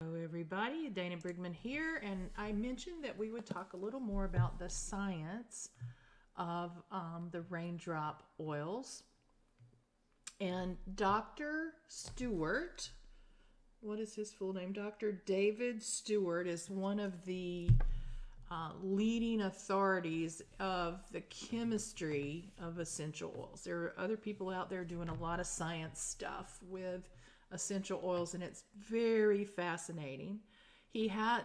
Hello, everybody. Dana Brigman here, and I mentioned that we would talk a little more about the science of the raindrop oils. And Dr. Stewart, what is his full name? Dr. David Stewart is one of the leading authorities of the chemistry of essential oils. There are other people out there doing a lot of science stuff with essential oils, and it's very fascinating. He had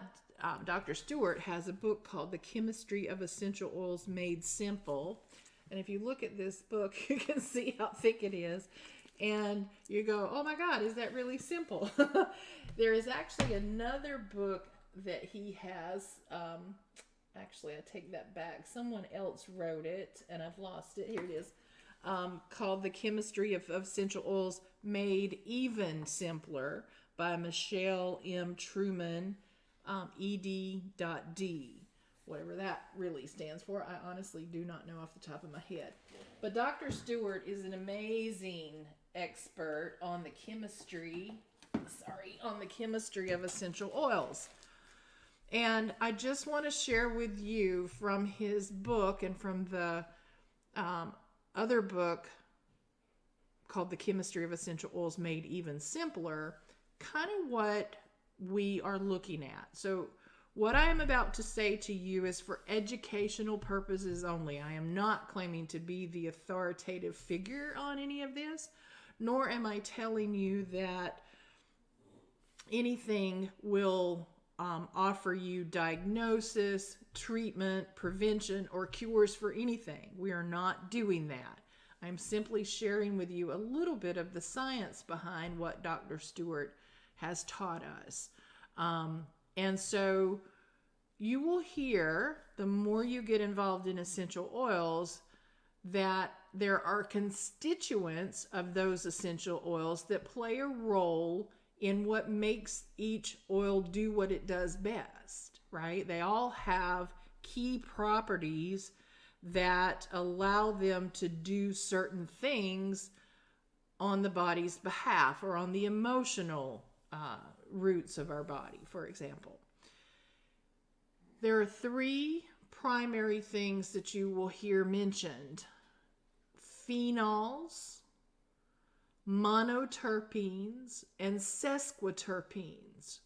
Dr. Stewart has a book called The Chemistry of Essential Oils Made Simple. And if you look at this book, you can see how thick it is. And you go, oh my God, is that really simple? There is actually another book that he has. Actually, I take that back. Someone else wrote it, and I've lost it. Here it is. Called The Chemistry of Essential Oils Made Even Simpler by Michelle M. Truman, ED.D. Whatever that really stands for. I honestly do not know off the top of my head. But Dr. Stewart is an amazing expert on the chemistry of essential oils. And I just want to share with you from his book and from the other book called The Chemistry of Essential Oils Made Even Simpler, kind of what we are looking at. So what I am about to say to you is for educational purposes only. I am not claiming to be the authoritative figure on any of this, nor am I telling you that anything will offer you diagnosis, treatment, prevention, or cures for anything. We are not doing that. I'm simply sharing with you a little bit of the science behind what Dr. Stewart has taught us. And so you will hear, the more you get involved in essential oils, that there are constituents of those essential oils that play a role in what makes each oil do what it does best, right? They all have key properties that allow them to do certain things on the body's behalf or on the emotional roots of our body, for example. There are three primary things that you will hear mentioned: phenols, monoterpenes, and sesquiterpenes.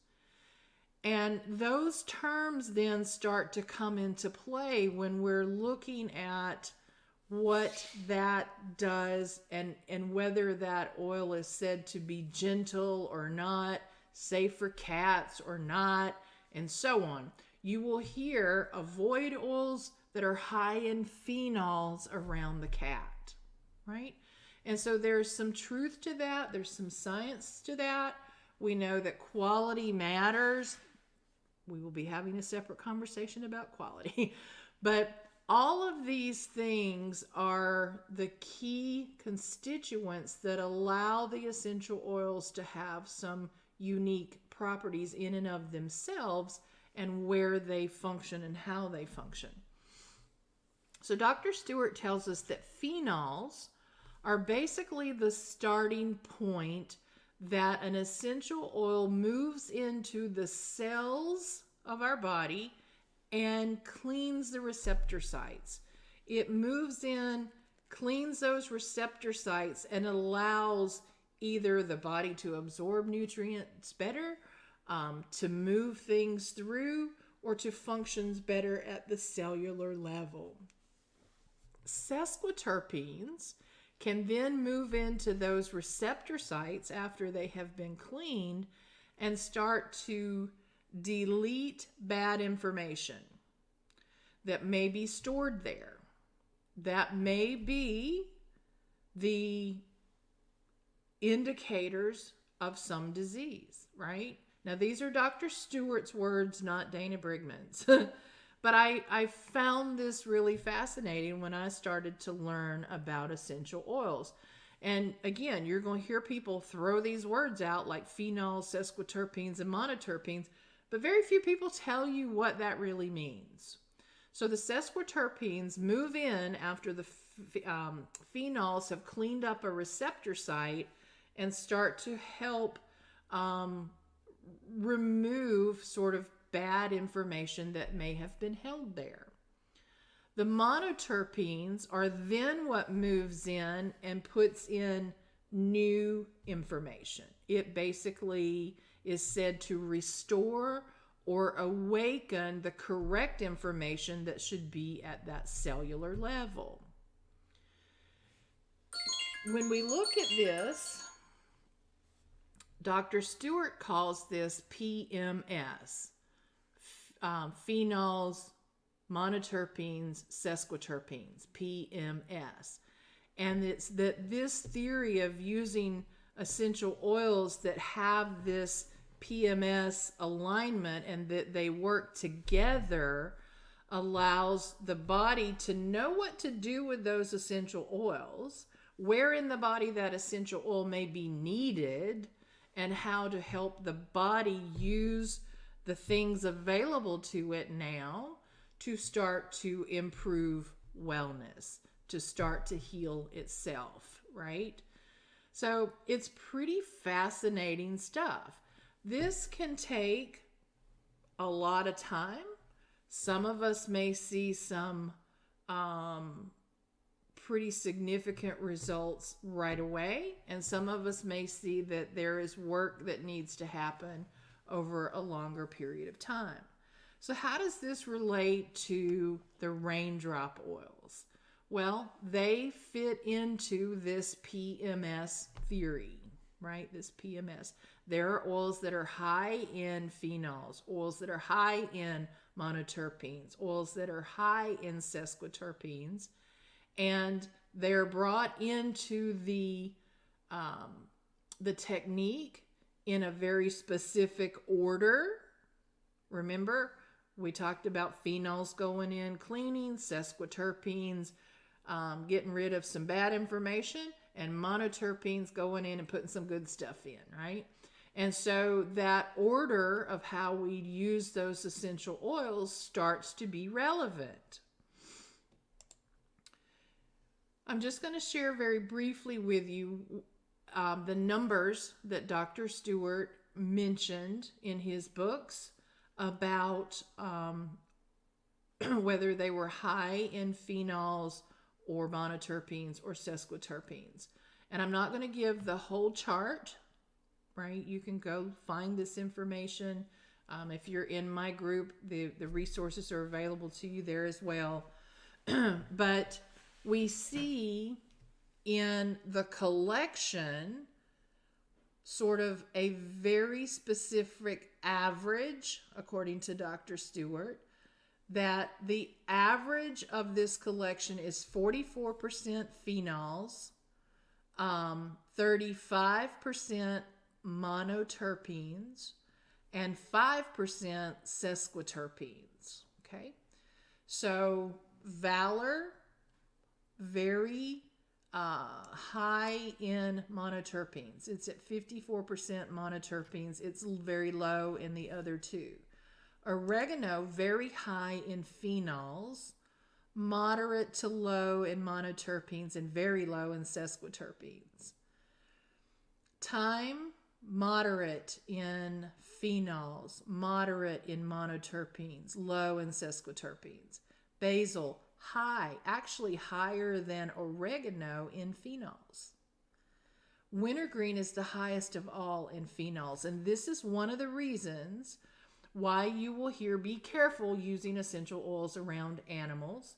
And those terms then start to come into play when we're looking at what that does and whether that oil is said to be gentle or not, safe for cats or not, and so on. You will hear avoid oils that are high in phenols around the cat, right? And so there's some truth to that. There's some science to that. We know that quality matters. We will be having a separate conversation about quality. But all of these things are the key constituents that allow the essential oils to have some unique properties in and of themselves and where they function and how they function. So Dr. Stewart tells us that phenols are basically the starting point that an essential oil moves into the cells of our body and cleans the receptor sites. It moves in, cleans those receptor sites, and allows either the body to absorb nutrients better, to move things through, or to function better at the cellular level. Sesquiterpenes can then move into those receptor sites after they have been cleaned and start to delete bad information that may be stored there. That may be the indicators of some disease, right? Now, these are Dr. Stewart's words, not Dana Brigman's. But I found this really fascinating when I started to learn about essential oils. And again, you're going to hear people throw these words out like phenols, sesquiterpenes, and monoterpenes, but very few people tell you what that really means. So the sesquiterpenes move in after the phenols have cleaned up a receptor site and start to help remove sort of bad information that may have been held there. The monoterpenes are then what moves in and puts in new information. It basically is said to restore or awaken the correct information that should be at that cellular level. When we look at this, Dr. Stewart calls this PMS, phenols, monoterpenes, sesquiterpenes, PMS. And it's that this theory of using essential oils that have this PMS alignment and that they work together allows the body to know what to do with those essential oils, where in the body that essential oil may be needed, and how to help the body use the things available to it now to start to improve wellness, to start to heal itself, right? So it's pretty fascinating stuff. This can take a lot of time. Some of us may see some pretty significant results right away, and some of us may see that there is work that needs to happen over a longer period of time. So how does this relate to the raindrop oils? Well, they fit into this PMS theory, right? This PMS. There are oils that are high in phenols, oils that are high in monoterpenes, oils that are high in sesquiterpenes, and they're brought into the technique in a very specific order. Remember, we talked about phenols going in, cleaning, sesquiterpenes, getting rid of some bad information, and monoterpenes going in and putting some good stuff in, right? And so that order of how we use those essential oils starts to be relevant. I'm just going to share very briefly with you the numbers that Dr. Stewart mentioned in his books about whether they were high in phenols or monoterpenes or sesquiterpenes. And I'm not going to give the whole chart, right? You can go find this information. If you're in my group, the resources are available to you there as well. But we see in the collection sort of a very specific average, according to Dr. Stewart, that the average of this collection is 44% phenols, 35% monoterpenes, and 5% sesquiterpenes. Okay, so Valor, very high in monoterpenes. It's at 54% monoterpenes. It's very low in the other two. Oregano, very high in phenols, moderate to low in monoterpenes, and very low in sesquiterpenes. Thyme, moderate in phenols, moderate in monoterpenes, low in sesquiterpenes. Basil, high, actually higher than oregano in phenols. Wintergreen is the highest of all in phenols, and this is one of the reasons why you will hear be careful using essential oils around animals,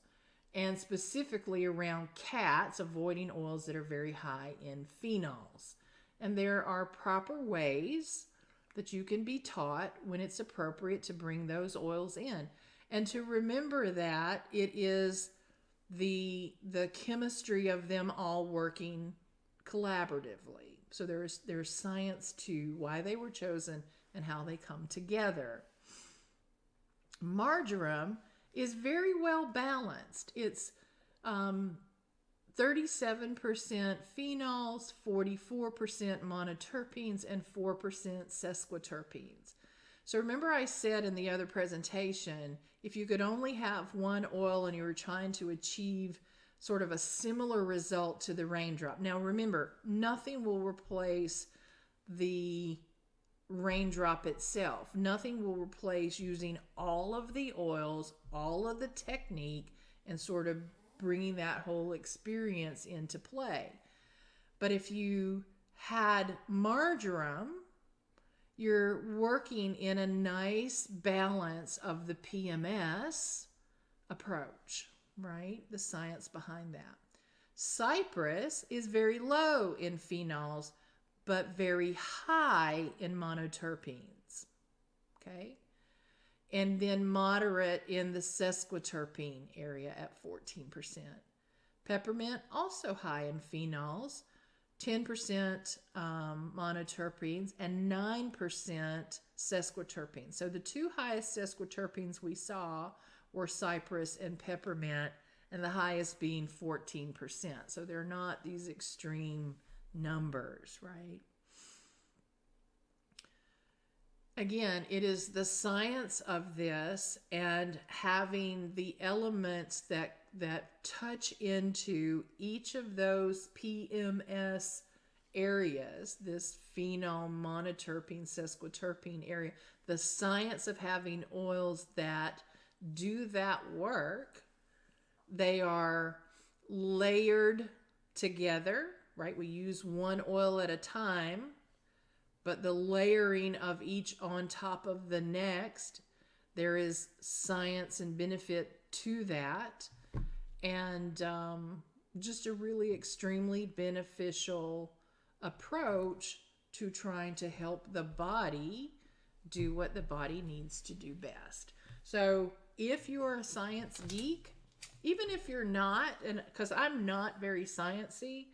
and specifically around cats, avoiding oils that are very high in phenols. And there are proper ways that you can be taught when it's appropriate to bring those oils in. And to remember that it is the chemistry of them all working collaboratively. So there's science to why they were chosen and how they come together. Marjoram is very well balanced. It's 37% phenols, 44% monoterpenes, and 4% sesquiterpenes. So remember I said in the other presentation, if you could only have one oil and you were trying to achieve sort of a similar result to the raindrop. Now remember, nothing will replace the Raindrop itself. Nothing will replace using all of the oils, all of the technique, and sort of bringing that whole experience into play. But if you had marjoram, you're working in a nice balance of the PMS approach, right? The science behind that. Cypress is very low in phenols, but very high in monoterpenes, okay? And then moderate in the sesquiterpene area at 14%. Peppermint, also high in phenols, 10% monoterpenes and 9% sesquiterpenes. So the two highest sesquiterpenes we saw were cypress and peppermint, and the highest being 14%. So they're not these extreme numbers, right? Again, it is the science of this and having the elements that touch into each of those PMS areas, this phenol, monoterpene, sesquiterpene area, the science of having oils that do that work. They are layered together, right? We use one oil at a time, but the layering of each on top of the next, there is science and benefit to that. And just a really extremely beneficial approach to trying to help the body do what the body needs to do best. So if you're a science geek, even if you're not, and because I'm not very sciencey,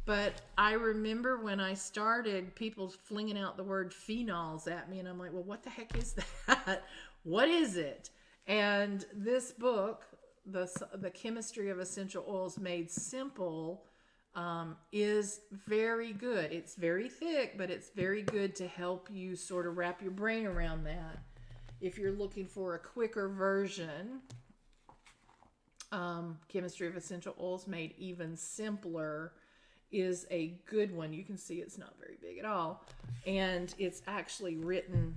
but I remember when I started, people flinging out the word phenols at me, and I'm like, well, what the heck is that? What is it? And this book, the Chemistry of Essential Oils Made Simple, is very good. It's very thick, but it's very good to help you sort of wrap your brain around that. If you're looking for a quicker version, Chemistry of Essential Oils Made Even Simpler is a good one. You can see it's not very big at all, and it's actually written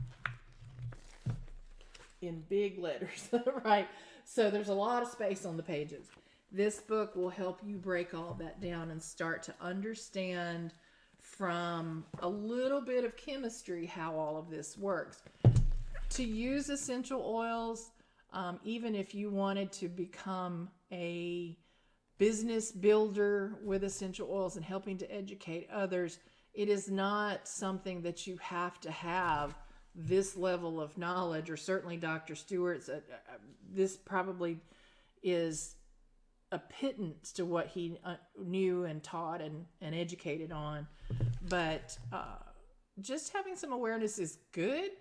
in big letters, right? So there's a lot of space on the pages. This book will help you break all that down and start to understand from a little bit of chemistry how all of this works. To use essential oils, even if you wanted to become a business builder with essential oils and helping to educate others, it is not something that you have to have this level of knowledge, or certainly Dr. Stewart's. This probably is a pittance to what he knew and taught and educated on. But just having some awareness is good,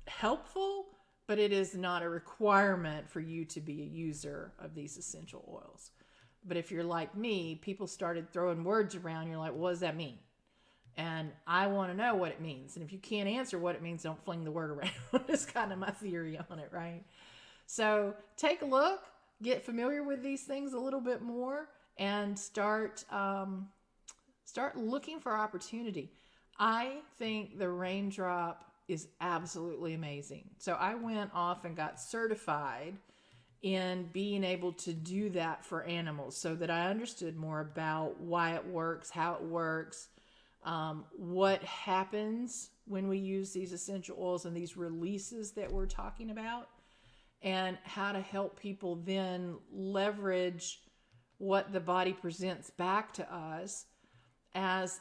helpful, but it is not a requirement for you to be a user of these essential oils. But if you're like me, people started throwing words around. You're like, well, what does that mean? And I want to know what it means. And if you can't answer what it means, don't fling the word around. It's kind of my theory on it, right? So take a look, get familiar with these things a little bit more, and start looking for opportunity. I think the Raindrop is absolutely amazing. So I went off and got certified in being able to do that for animals so that I understood more about why it works, how it works, what happens when we use these essential oils and these releases that we're talking about, and how to help people then leverage what the body presents back to us as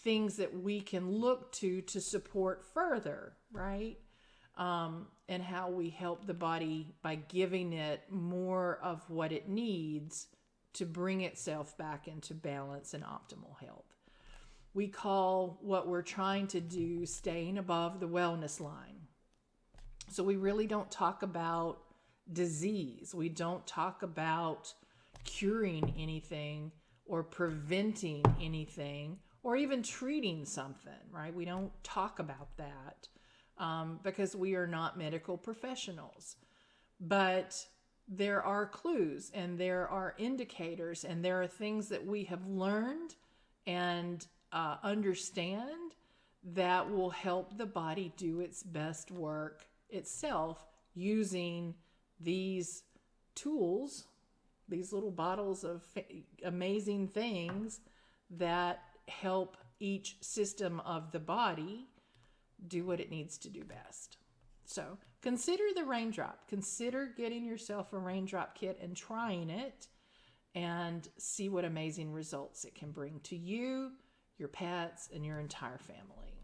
things that we can look to support further, right? And how we help the body by giving it more of what it needs to bring itself back into balance and optimal health. We call what we're trying to do staying above the wellness line. So we really don't talk about disease. We don't talk about curing anything or preventing anything or even treating something, right? We don't talk about that because we are not medical professionals. But there are clues and there are indicators and there are things that we have learned and understand that will help the body do its best work itself using these tools, these little bottles of amazing things that help each system of the body do what it needs to do best. So consider the Raindrop. Consider getting yourself a Raindrop kit and trying it, and see what amazing results it can bring to you, your pets, and your entire family.